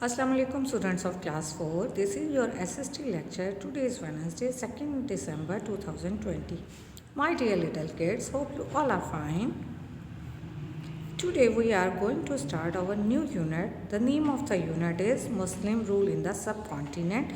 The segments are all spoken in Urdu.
Assalamu alaikum students of class 4. This is your SST lecture. Today is Wednesday, 2nd December 2020. My dear little kids, hope you all are fine. Today we are going to start our new unit. The name of the unit is Muslim Rule in the Subcontinent.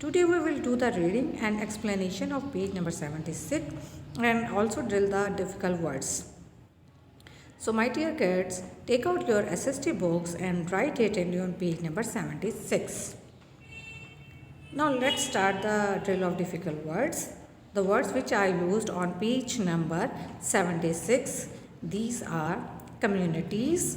Today we will do the reading and explanation of page number 76 and also drill the difficult words. So my dear kids, take out your SST books and write it on page number 76. Now let's start the drill of difficult words. The words which I used on page number 76, these are communities,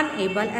Unable,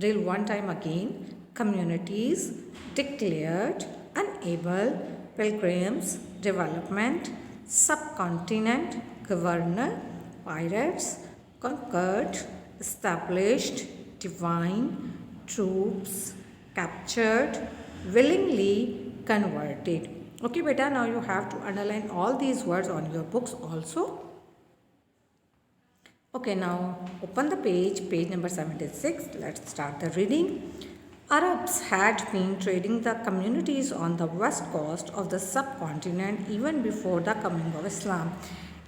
drill one time again. Communities, declared, unable, pilgrims, development, subcontinent, governor, pirates, conquered, established, divine, troops, captured, willingly, converted. Okay beta, now you have to underline all these words on your books also. Okay, now open the page number 76. Let's start the reading. Arabs had been trading the communities on the west coast of the subcontinent even before the coming of Islam.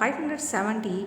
570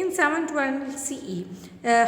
In 712 CE,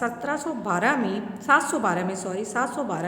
712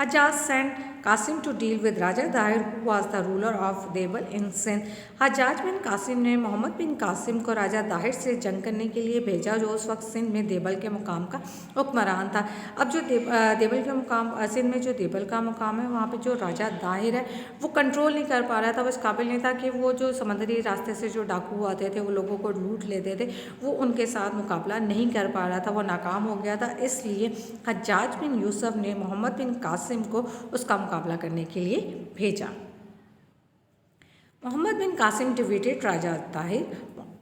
Hajjaj sent Qasim to deal with Raja Dahir, who was the ruler of Debal in Sindh. حجاج بن قاسم نے محمد بن قاسم کو راجہ داہر سے جنگ کرنے کے لیے بھیجا جو اس وقت سندھ میں دیبل کے مقام کا حکمران تھا. اب جو دیبل کے مقام سندھ میں جو دیبل کا مقام ہے وہاں پہ جو راجہ داہر ہے وہ کنٹرول نہیں کر پا رہا تھا, وہ اس قابل نہیں تھا کہ وہ جو سمندری راستے سے جو ڈاکو آتے تھے وہ لوگوں کو لوٹ لیتے تھے, وہ ان کے ساتھ مقابلہ نہیں کر پا رہا تھا, وہ ناکام ہو گیا تھا. اس لیے حجاج بن یوسف نے محمد بن قاسم کو اس کا مقابلہ کرنے کے لیے بھیجا. محمد بن قاسم ڈیفیٹڈ راجہ طاہر.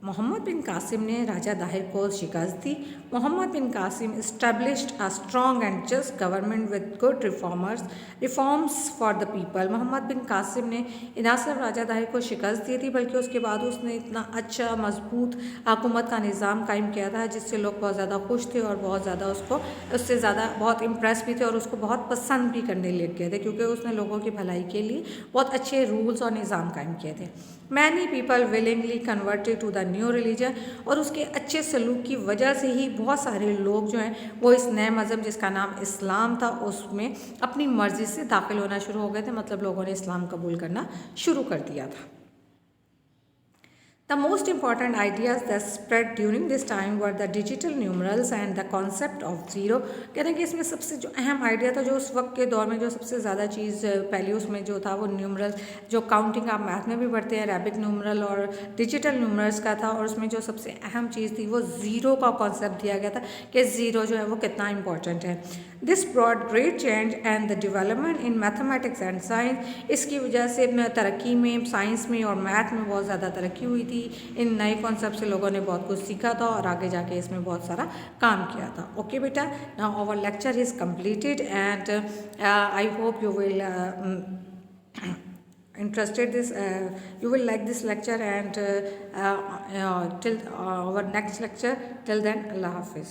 محمد بن قاسم نے راجہ داہر کو شکست دی. Muhammad bin Qasim established a strong and just government with good reforms for the people. Muhammad bin Qasim نے نہ صرف راجہ داہر کو شکست دی تھی بلکہ اس کے بعد اس نے اتنا اچھا مضبوط حکومت کا نظام قائم کیا تھا جس سے لوگ بہت زیادہ خوش تھے اور بہت زیادہ اس سے زیادہ بہت امپریس بھی تھے اور اس کو بہت پسند بھی کرنے لگ گئے تھے کیونکہ اس نے لوگوں کی بھلائی کے لیے بہت اچھے رولز اور نظام قائم کیے تھے. Many people willingly converted to the new religion. اور اس کے اچھے سلوک کی وجہ سے ہی بہت سارے لوگ جو ہیں وہ اس نئے مذہب جس کا نام اسلام تھا اس میں اپنی مرضی سے داخل ہونا شروع ہو گئے تھے, مطلب لوگوں نے اسلام قبول کرنا شروع کر دیا تھا. The most important ideas that spread during this time were the digital numerals and the concept of zero. کہتے ہیں کہ اس میں سب سے جو اہم آئیڈیا تھا جو اس وقت کے دور میں جو سب سے زیادہ چیز پہلے اس میں جو تھا وہ نیومرل جو کاؤنٹنگ آپ میتھ میں بھی پڑھتے ہیں عربک نیومرل اور ڈیجیٹل نیومرلس کا تھا, اور اس میں جو سب سے اہم چیز تھی وہ زیرو کا کانسیپٹ دیا گیا تھا کہ زیرو جو ہے وہ کتنا امپورٹنٹ ہے. This brought great change and the development in mathematics and science. اس کی وجہ سے ترقی میں سائنس میں اور میتھ میں بہت زیادہ ترقی ہوئی تھی. ان نئے کانسیپٹ سے لوگوں نے بہت کچھ سیکھا تھا اور آگے جا کے اس میں بہت سارا کام کیا تھا. اوکے بیٹا, now our lecture is completed and I hope you will interested this you will like this lecture and till our next lecture. Till then, Allah Hafiz.